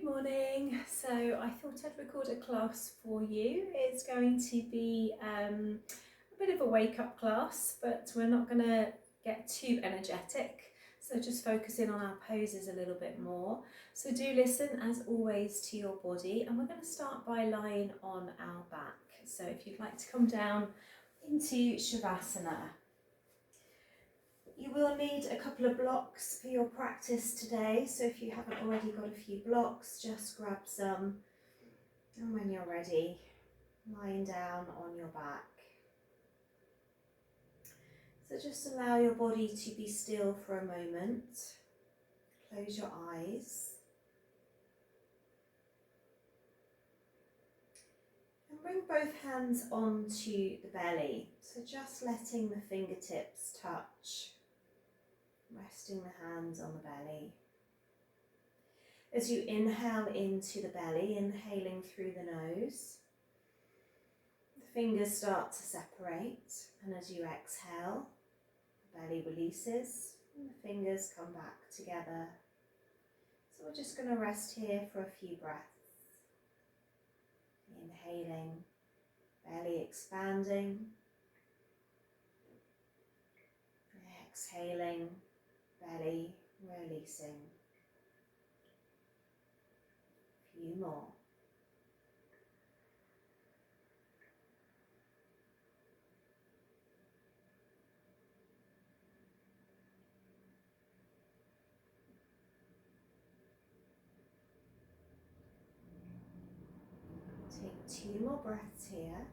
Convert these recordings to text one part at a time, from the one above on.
Morning. So I thought I'd record a class for you. It's going to be a bit of a wake-up class, but we're not going to get too energetic. So just focusing on our poses a little bit more. So do listen, as always, to your body, and we're going to start by lying on our back. So if you'd like to come down into Shavasana. You will need a couple of blocks for your practice today, so if you haven't already got a few blocks, just grab some, and when you're ready, lying down on your back. So just allow your body to be still for a moment. Close your eyes. And bring both hands onto the belly, so just letting the fingertips touch, resting the hands on the belly. As you inhale into the belly, inhaling through the nose, the fingers start to separate, and as you exhale, the belly releases and the fingers come back together. So we're just going to rest here for a few breaths. Inhaling, belly expanding. Exhaling, belly releasing. A few more. Take 2 more breaths here.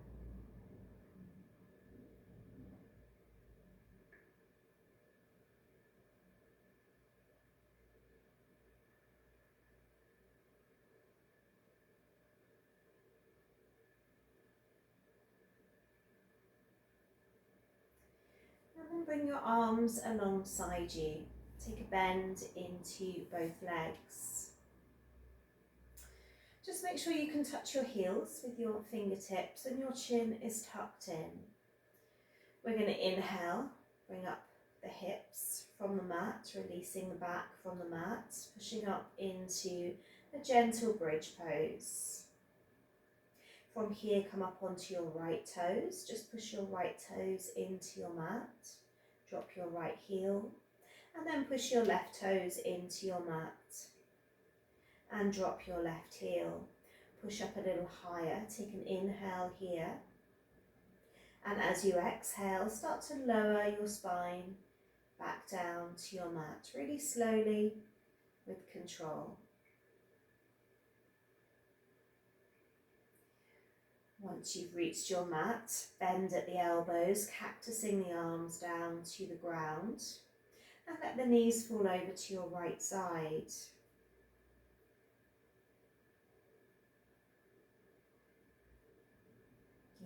And then bring your arms alongside you. Take a bend into both legs. Just make sure you can touch your heels with your fingertips and your chin is tucked in. We're going to inhale, bring up the hips from the mat, releasing the back from the mat, pushing up into a gentle bridge pose. From here, come up onto your right toes. Just push your right toes into your mat. Drop your right heel. And then push your left toes into your mat. And drop your left heel. Push up a little higher. Take an inhale here. And as you exhale, start to lower your spine back down to your mat. Really slowly with control. Once you've reached your mat, bend at the elbows, cactusing the arms down to the ground, and let the knees fall over to your right side.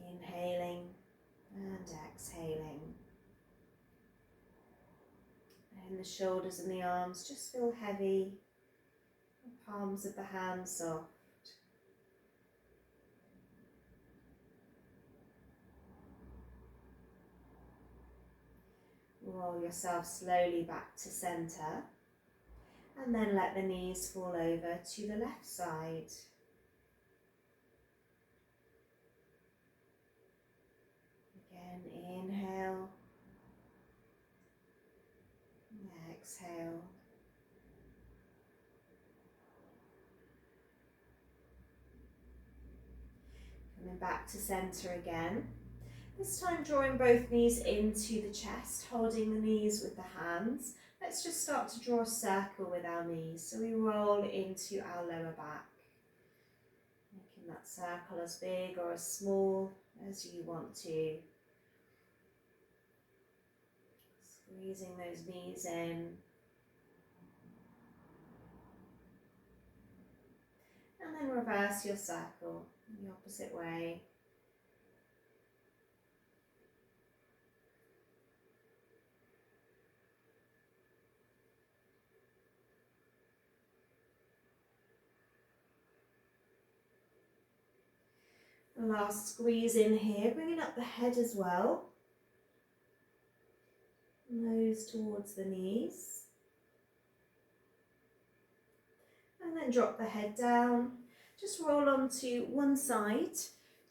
Inhaling and exhaling. And the shoulders and the arms just feel heavy, the palms of the hands soft. Roll yourself slowly back to centre, and then let the knees fall over to the left side. Again, inhale, exhale. Coming back to centre again. This time drawing both knees into the chest, holding the knees with the hands. Let's just start to draw a circle with our knees. So we roll into our lower back, making that circle as big or as small as you want to. Squeezing those knees in. And then reverse your circle in the opposite way. And last squeeze in here, bringing up the head as well. Nose towards the knees. And then then drop the head down. Just roll onto one side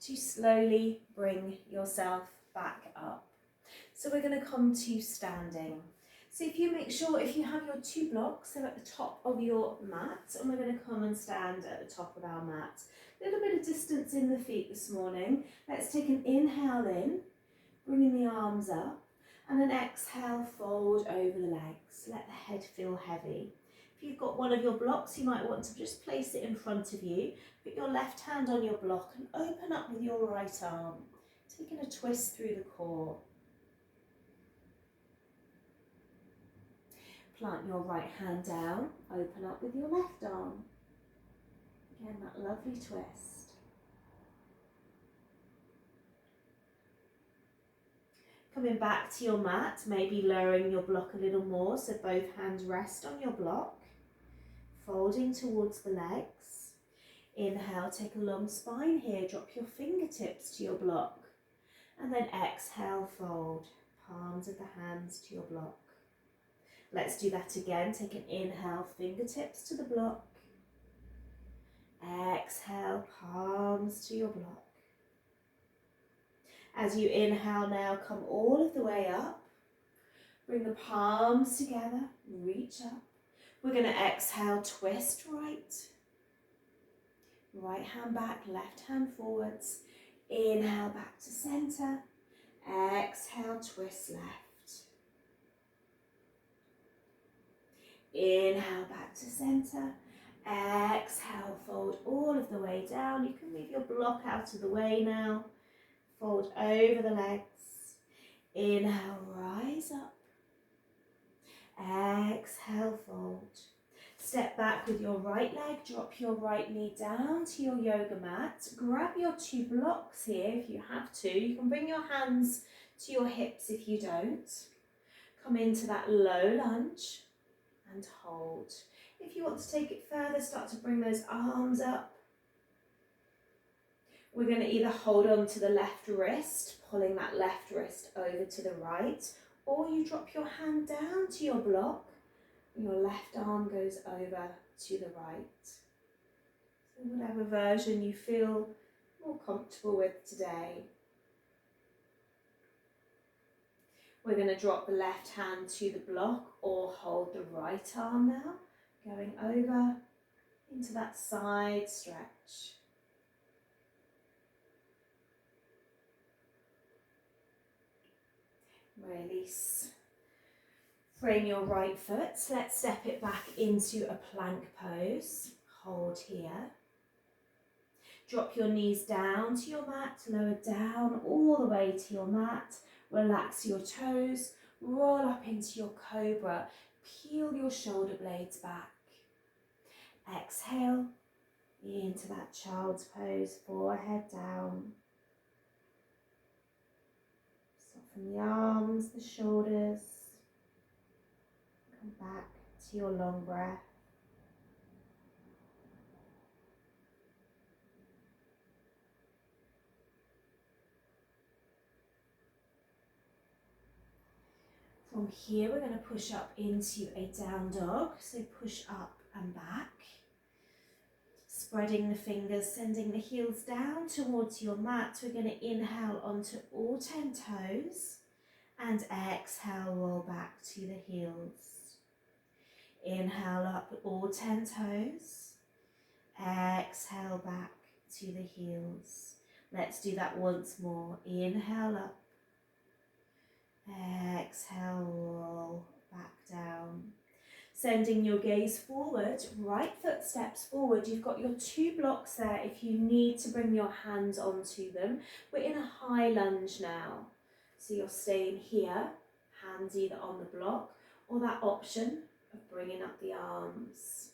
to slowly bring yourself back up. So we're going to come to standing. So if you make sure, if you have your 2 blocks, they're at the top of your mat, and we're going to come and stand at the top of our mat. A little bit of distance in the feet this morning. Let's take an inhale in, bringing the arms up, and an exhale, fold over the legs. Let the head feel heavy. If you've got one of your blocks, you might want to just place it in front of you. Put your left hand on your block and open up with your right arm, taking a twist through the core. Plant your right hand down, open up with your left arm. Again, that lovely twist. Coming back to your mat, maybe lowering your block a little more so both hands rest on your block. Folding towards the legs. Inhale, take a long spine here, drop your fingertips to your block. And then exhale, fold, palms of the hands to your block. Let's do that again. Take an inhale, fingertips to the block. Exhale, palms to your block. As you inhale now, come all of the way up. Bring the palms together, reach up. We're going to exhale, twist right. Right hand back, left hand forwards. Inhale, back to center. Exhale, twist left. Inhale, back to center. Exhale, fold all of the way down. You can move your block out of the way now. Fold over the legs. Inhale, rise up. Exhale, fold. Step back with your right leg. Drop your right knee down to your yoga mat. Grab your 2 blocks here if you have to. You can bring your hands to your hips if you don't. Come into that low lunge. And hold. If you want to take it further, start to bring those arms up. We're going to either hold on to the left wrist, pulling that left wrist over to the right, or you drop your hand down to your block, and your left arm goes over to the right. So whatever version you feel more comfortable with today. We're going to drop the left hand to the block or hold the right arm now, going over into that side stretch. Release. Frame your right foot. Let's step it back into a plank pose. Hold here. Drop your knees down to your mat, lower down all the way to your mat. Relax your toes, roll up into your cobra, peel your shoulder blades back. Exhale into that child's pose, forehead down. Soften the arms, the shoulders. Come back to your long breath. From here, we're going to push up into a down dog. So push up and back. Spreading the fingers, sending the heels down towards your mat. We're going to inhale onto all 10 toes and exhale, roll back to the heels. Inhale up all 10 toes. Exhale back to the heels. Let's do that once more. Inhale up. Exhale, roll back down. Sending your gaze forward, right foot steps forward. You've got your 2 blocks there if you need to bring your hands onto them. We're in a high lunge now. So you're staying here, hands either on the block or that option of bringing up the arms.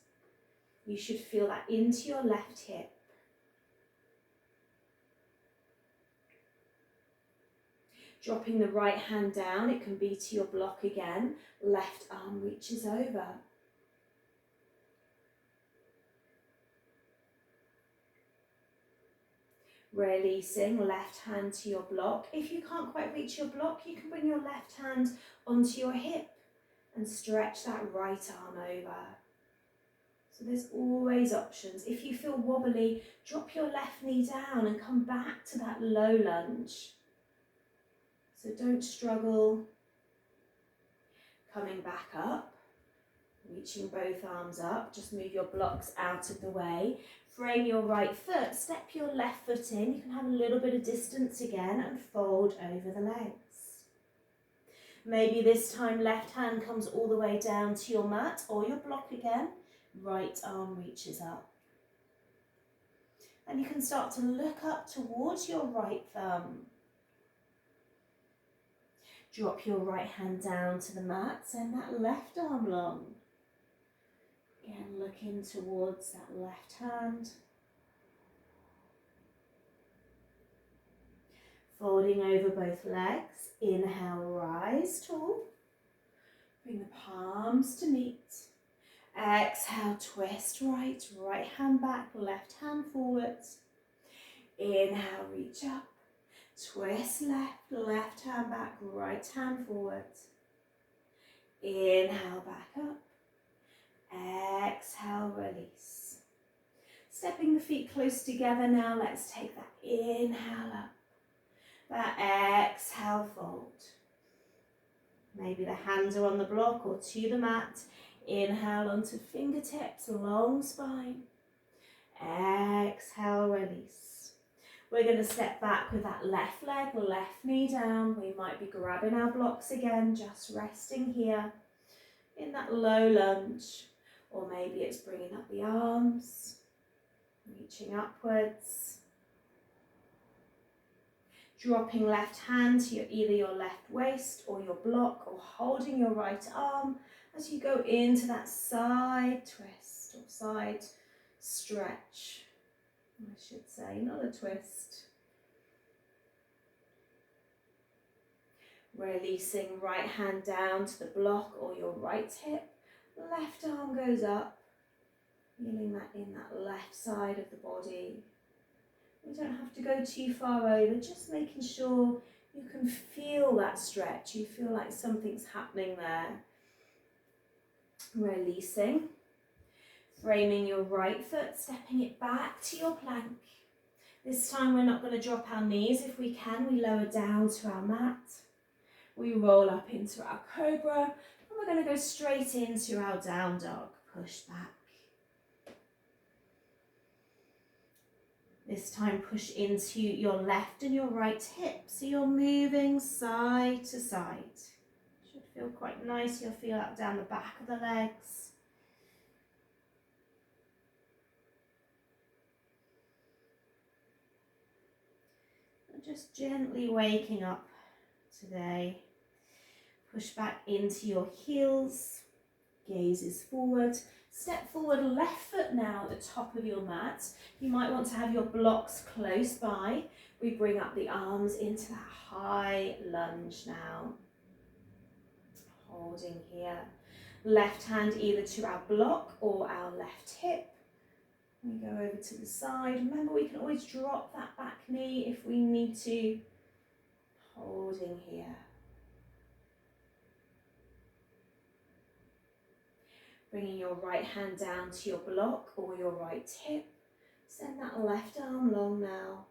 You should feel that into your left hip. Dropping the right hand down, it can be to your block again. Left arm reaches over. Releasing, left hand to your block. If you can't quite reach your block, you can bring your left hand onto your hip and stretch that right arm over. So there's always options. If you feel wobbly, drop your left knee down and come back to that low lunge. So don't struggle. Coming back up, reaching both arms up, just move your blocks out of the way. Frame your right foot, step your left foot in. You can have a little bit of distance again and fold over the legs. Maybe this time left hand comes all the way down to your mat or your block again. Right arm reaches up. And you can start to look up towards your right thumb. Drop your right hand down to the mat, send that left arm long. Again, looking towards that left hand. Folding over both legs. Inhale, rise tall. Bring the palms to meet. Exhale, twist right, right hand back, left hand forward. Inhale, reach up. Twist left, left hand back, right hand forward. Inhale, back up. Exhale, release. Stepping the feet close together now, let's take that inhale up. That exhale, fold. Maybe the hands are on the block or to the mat. Inhale onto fingertips, long spine. Exhale, release. We're going to step back with that left leg, left knee down. We might be grabbing our blocks again, just resting here in that low lunge. Or maybe it's bringing up the arms, reaching upwards. Dropping left hand to either your left waist or your block, or holding your right arm as you go into that side twist or side stretch. I should say, not a twist. Releasing right hand down to the block or your right hip. Left arm goes up. Feeling that in that left side of the body. We don't have to go too far over, just making sure you can feel that stretch. You feel like something's happening there. Releasing. Framing your right foot, stepping it back to your plank. This time we're not going to drop our knees. If we can, we lower down to our mat. We roll up into our cobra, and we're going to go straight into our down dog. Push back. This time push into your left and your right hip. So you're moving side to side. Should feel quite nice. You'll feel that down the back of the legs. Just gently waking up today. Push back into your heels, gazes forward. Step forward, left foot now at the top of your mat. You might want to have your blocks close by. We bring up the arms into that high lunge now. Holding here. Left hand either to our block or our left hip. We go over to the side. Remember, we can always drop that back knee if we need to. Holding here. Bringing your right hand down to your block or your right hip. Send that left arm long now.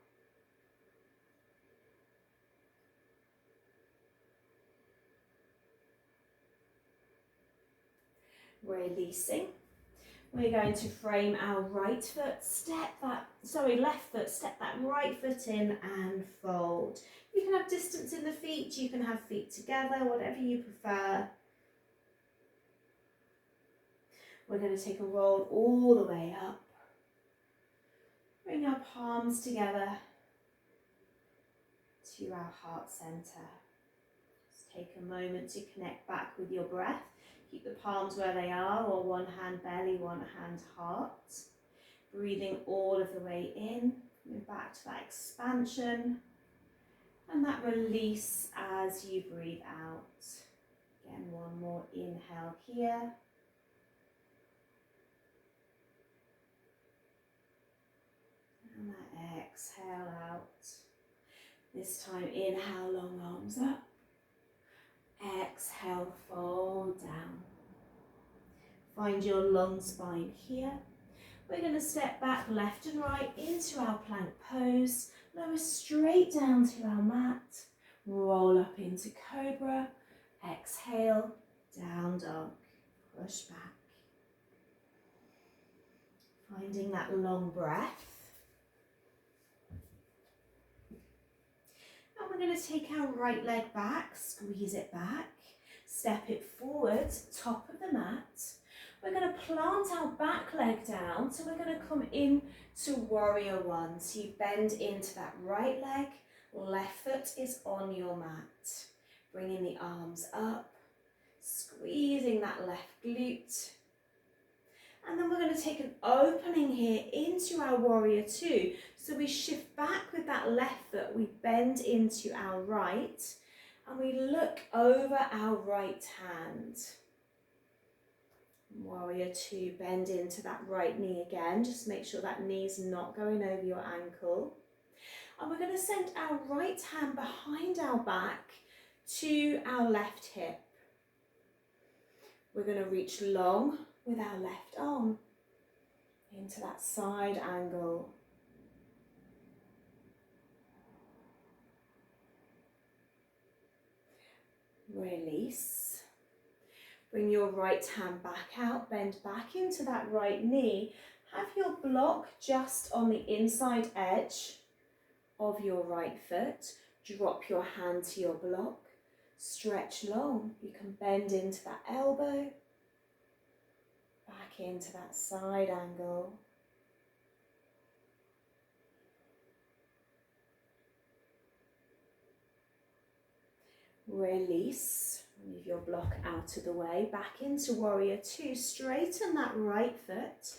Releasing. We're going to frame our right foot, left foot, step that right foot in and fold. You can have distance in the feet, you can have feet together, whatever you prefer. We're going to take a roll all the way up. Bring our palms together to our heart center. Just take a moment to connect back with your breath. Keep the palms where they are, or one hand belly, one hand heart. Breathing all of the way in, coming back to that expansion, and that release as you breathe out. Again, one more inhale here. And that exhale out. This time, inhale, long arms up. Exhale, fold down. Find your long spine here. We're going to step back left and right into our plank pose. Lower straight down to our mat. Roll up into cobra. Exhale, down dog. Push back. Finding that long breath. And we're going to take our right leg back, squeeze it back, step it forward, top of the mat. We're going to plant our back leg down, so we're going to come in to warrior one. So you bend into that right leg, left foot is on your mat. Bringing the arms up, squeezing that left glute. And then we're going to take an opening here into our warrior two. So we shift back with that left foot, we bend into our right, and we look over our right hand. Warrior two, bend into that right knee again. Just make sure that knee's not going over your ankle. And we're going to send our right hand behind our back to our left hip. We're going to reach long with our left arm into that side angle. Release. Bring your right hand back out, bend back into that right knee. Have your block just on the inside edge of your right foot. Drop your hand to your block. Stretch long. You can bend into that elbow. Back into that side angle. Release. Move your block out of the way. Back into warrior two. Straighten that right foot.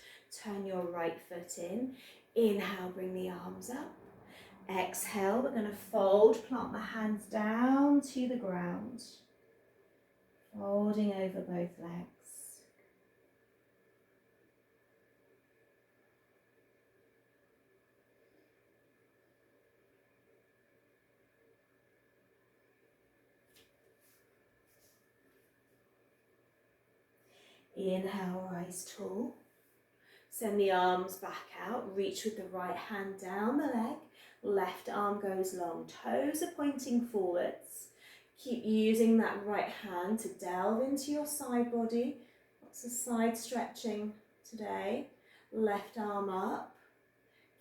Turn your right foot in. Inhale, bring the arms up. Exhale, we're going to fold, plant the hands down to the ground. Folding over both legs. Inhale, rise tall. Send the arms back out. Reach with the right hand down the leg. Left arm goes long. Toes are pointing forwards. Keep using that right hand to delve into your side body. Lots of side stretching today. Left arm up.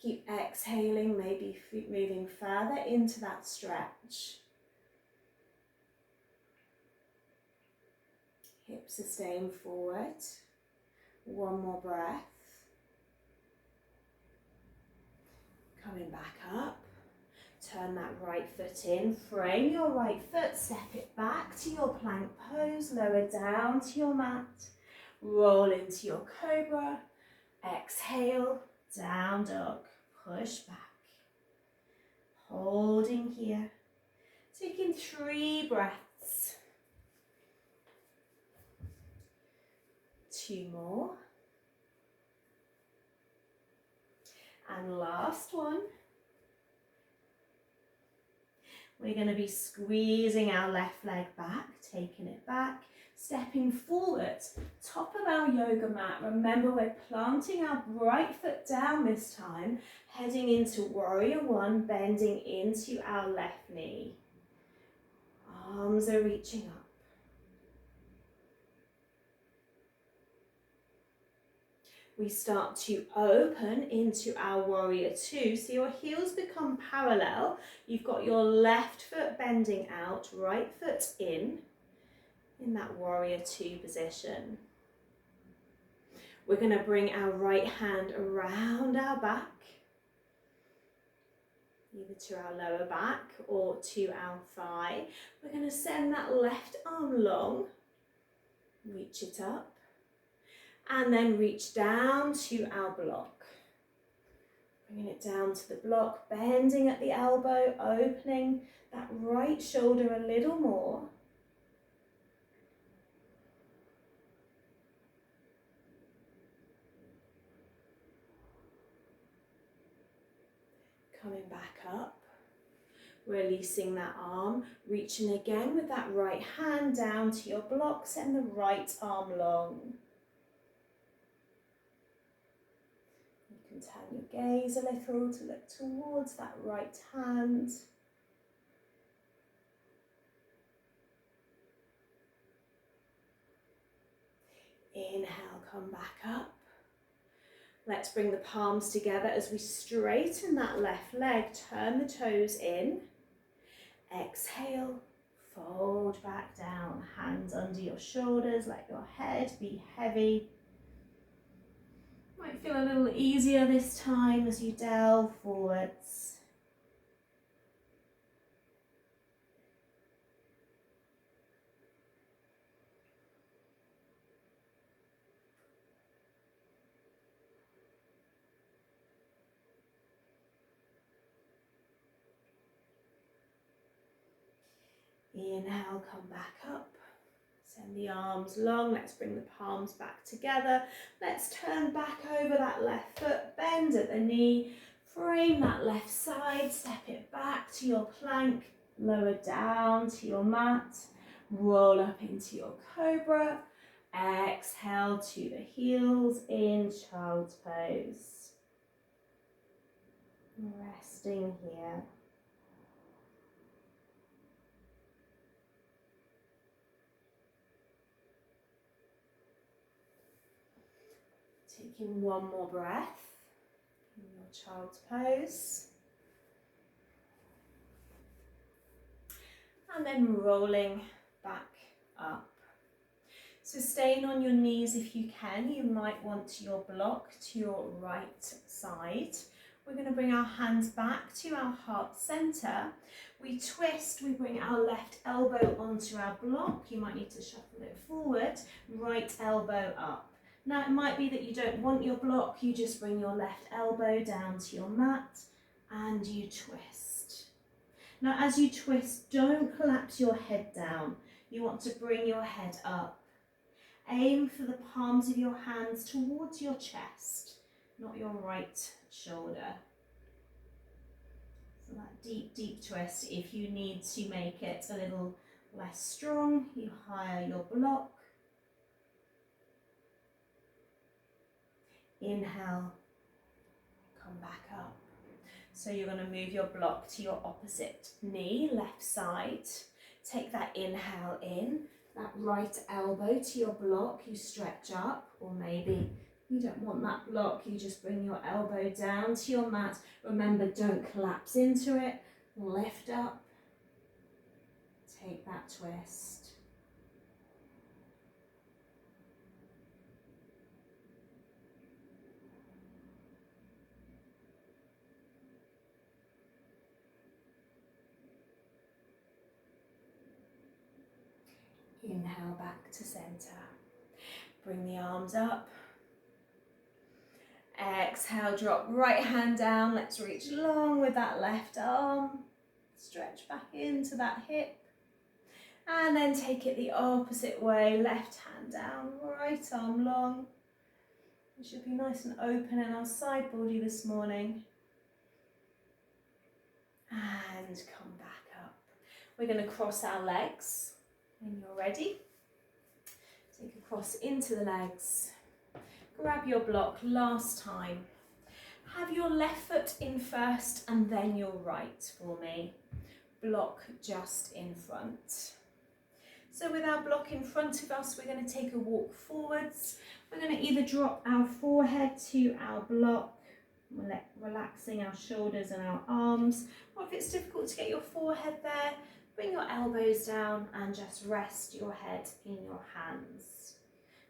Keep exhaling, maybe moving further into that stretch. Hips are staying forward. One more breath. Coming back up. Turn that right foot in. Frame your right foot. Step it back to your plank pose. Lower down to your mat. Roll into your cobra. Exhale. Down dog. Push back. Holding here. Taking 3 breaths. 2 more. And last one. We're going to be squeezing our left leg back, taking it back, stepping forward, top of our yoga mat. Remember, we're planting our right foot down this time, heading into warrior one, bending into our left knee. Arms are reaching up. We start to open into our warrior two. So your heels become parallel. You've got your left foot bending out, right foot in that warrior two position. We're going to bring our right hand around our back, either to our lower back or to our thigh. We're going to send that left arm long, reach it up. And then reach down to our block. Bringing it down to the block, bending at the elbow, opening that right shoulder a little more. Coming back up, releasing that arm, reaching again with that right hand down to your block, send the right arm long. can turn your gaze a little to look towards that right hand. Inhale, come back up. Let's bring the palms together as we straighten that left leg, turn the toes in. Exhale, fold back down, hands under your shoulders, let your head be heavy. Might feel a little easier this time as you delve forwards. Inhale, come back up. Send the arms long. Let's bring the palms back together. Let's turn back over that left foot. Bend at the knee. Frame that left side. Step it back to your plank. Lower down to your mat. Roll up into your cobra. Exhale to the heels in child's pose. Resting here. Taking one more breath in your child's pose. And then rolling back up. So staying on your knees if you can. You might want your block to your right side. We're going to bring our hands back to our heart center. We twist, we bring our left elbow onto our block. You might need to shuffle it forward. Right elbow up. Now it might be that you don't want your block, you just bring your left elbow down to your mat and you twist. Now as you twist, don't collapse your head down. You want to bring your head up. Aim for the palms of your hands towards your chest, not your right shoulder. So that deep, deep twist. If you need to make it a little less strong, you higher your block. Inhale, come back up. So you're going to move your block to your opposite knee, left side. Take that inhale in, that right elbow to your block, you stretch up, or maybe you don't want that block, you just bring your elbow down to your mat. Remember, don't collapse into it, lift up, take that twist. Inhale back to center. Bring the arms up. Exhale, drop right hand down. Let's reach long with that left arm. Stretch back into that hip. And then take it the opposite way. Left hand down, right arm long. We should be nice and open in our side body this morning. And come back up. We're going to cross our legs. When you're ready, take a cross into the legs. Grab your block last time. Have your left foot in first and then your right for me. Block just in front. So with our block in front of us, we're going to take a walk forwards. We're going to either drop our forehead to our block, relaxing our shoulders and our arms, or if it's difficult to get your forehead there, bring your elbows down and just rest your head in your hands.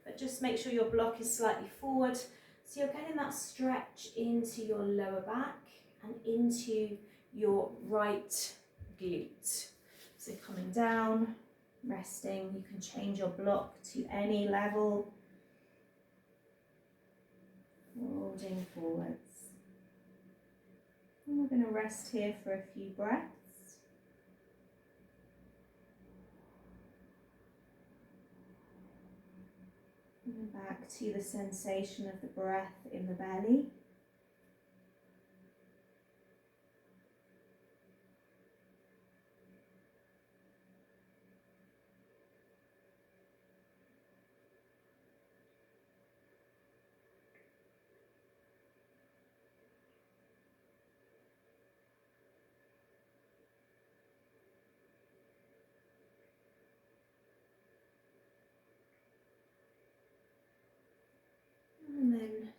But just make sure your block is slightly forward, so you're getting that stretch into your lower back and into your right glute. So coming down, resting, you can change your block to any level. Folding forwards. And we're going to rest here for a few breaths. And back to the sensation of the breath in the belly.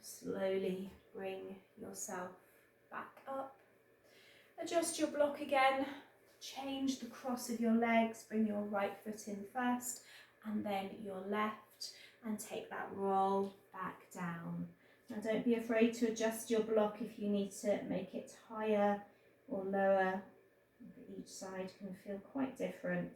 slowly bring yourself back up. Adjust your block again. Change the cross of your legs. Bring your right foot in first and then your left, and take that roll back down. Now don't be afraid to adjust your block if you need to make it higher or lower. Each side can feel quite different.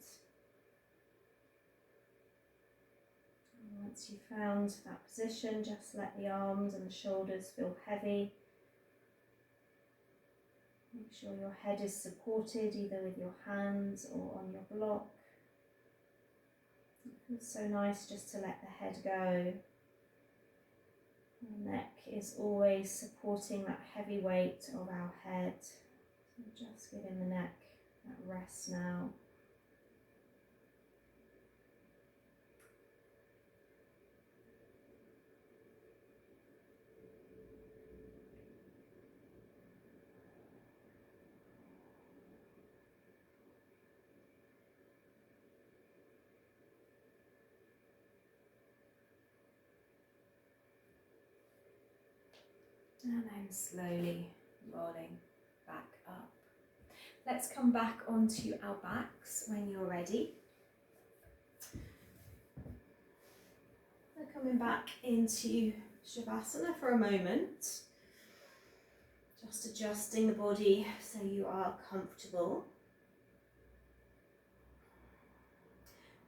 And once you've found that position, just let the arms and the shoulders feel heavy. Make sure your head is supported either with your hands or on your block. It feels so nice just to let the head go. The neck is always supporting that heavy weight of our head. So just giving the neck that rest now. And then slowly rolling back up. Let's come back onto our backs when you're ready. We're coming back into Shavasana for a moment. Just adjusting the body so you are comfortable.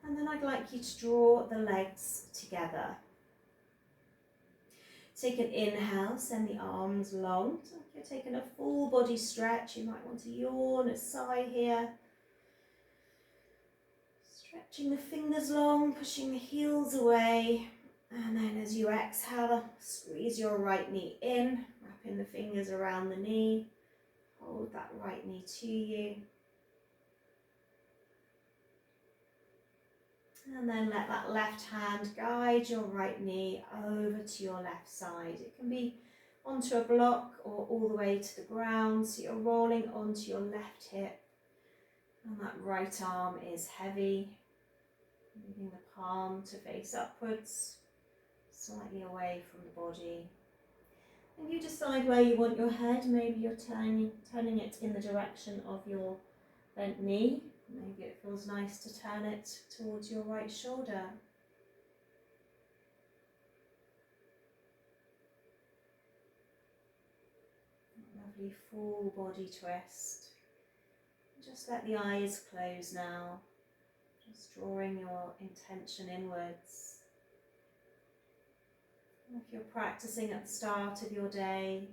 And then I'd like you to draw the legs together. Take an inhale, send the arms long. So if you're taking a full body stretch, you might want to yawn, a sigh here. Stretching the fingers long, pushing the heels away. And then as you exhale, squeeze your right knee in, wrapping the fingers around the knee. Hold that right knee to you. And then let that left hand guide your right knee over to your left side. It can be onto a block or all the way to the ground. So you're rolling onto your left hip. And that right arm is heavy. Moving the palm to face upwards, slightly away from the body. And you decide where you want your head. Maybe you're turning it in the direction of your bent knee. Maybe it feels nice to turn it towards your right shoulder. Lovely full body twist. Just let the eyes close now. Just drawing your intention inwards. If you're practicing at the start of your day,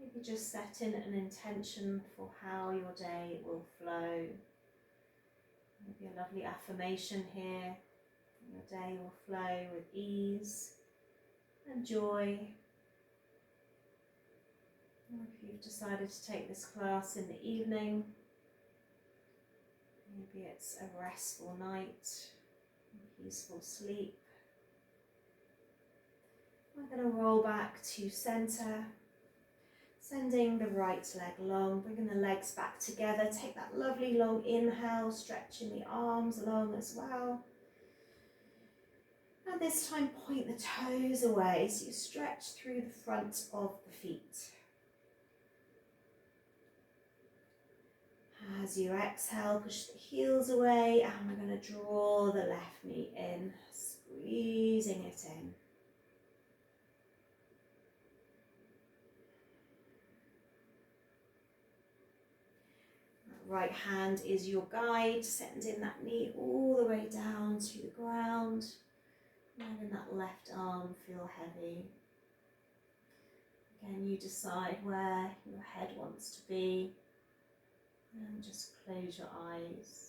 maybe just set in an intention for how your day will flow. Maybe a lovely affirmation here. Your day will flow with ease and joy. Or if you've decided to take this class in the evening, maybe it's a restful night, a peaceful sleep. We're going to roll back to centre, sending the right leg long, bringing the legs back together. Take that lovely long inhale, stretching the arms long as well. And this time point the toes away so you stretch through the front of the feet. As you exhale, push the heels away, and we're going to draw the left knee in, squeezing it in. That right hand is your guide, sending that knee all the way down to the ground, letting that left arm feel heavy. Again, you decide where your head wants to be. And just close your eyes.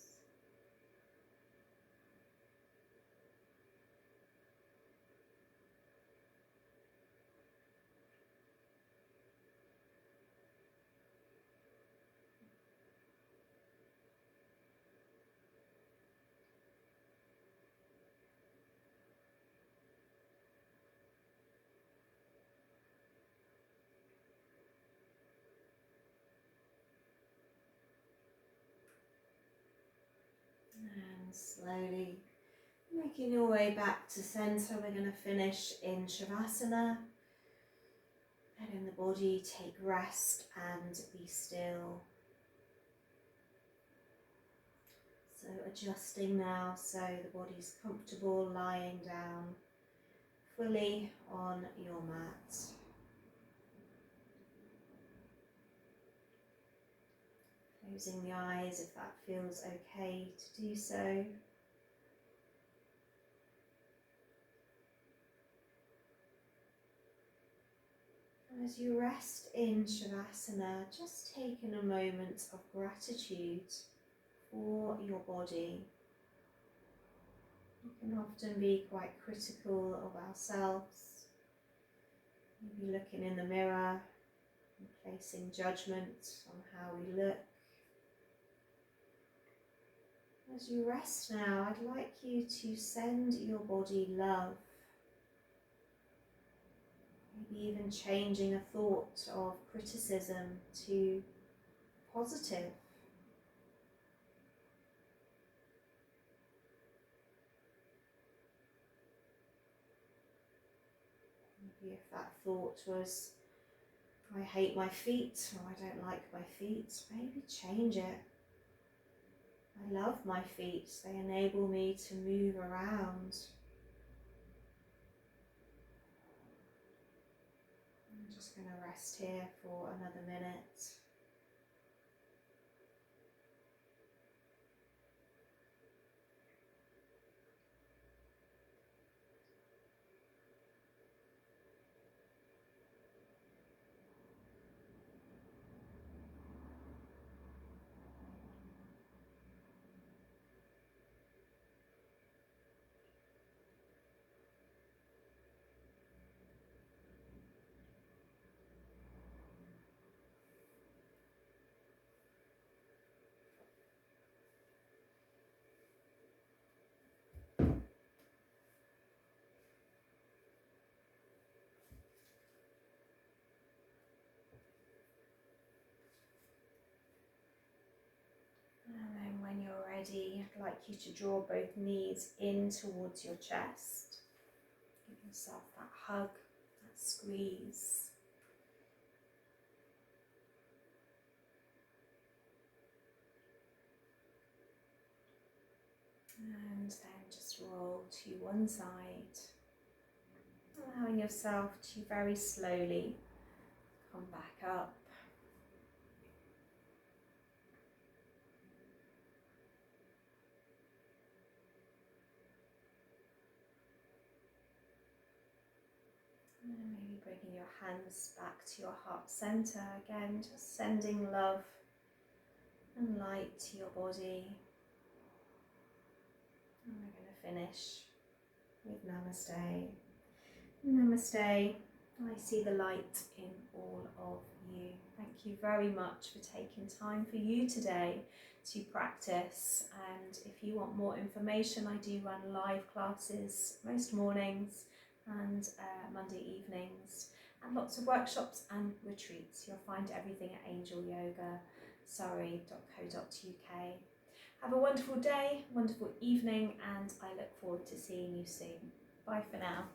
And slowly making your way back to centre. We're going to finish in Shavasana. Letting the body take rest and be still. So adjusting now so the body's comfortable lying down fully on your mat. Closing the eyes if that feels okay to do so. And as you rest in Shavasana, just taking a moment of gratitude for your body. We can often be quite critical of ourselves, maybe looking in the mirror and placing judgment on how we look. As you rest now, I'd like you to send your body love. Maybe even changing a thought of criticism to positive. Maybe if that thought was, I hate my feet, or I don't like my feet, maybe change it. I love my feet, they enable me to move around. I'm just going to rest here for another minute. And then when you're ready, I'd like you to draw both knees in towards your chest. Give yourself that hug, that squeeze. And then just roll to one side, allowing yourself to very slowly come back up. And maybe bringing your hands back to your heart center again, just sending love and light to your body. And we're going to finish with Namaste. Namaste. I see the light in all of you. Thank you very much for taking time for you today to practice. And if you want more information, I do run live classes most mornings and Monday evenings, and lots of workshops and retreats. You'll find everything at angelyogasurrey.co.uk. Have a wonderful day, wonderful evening, and I look forward to seeing you soon. Bye for now.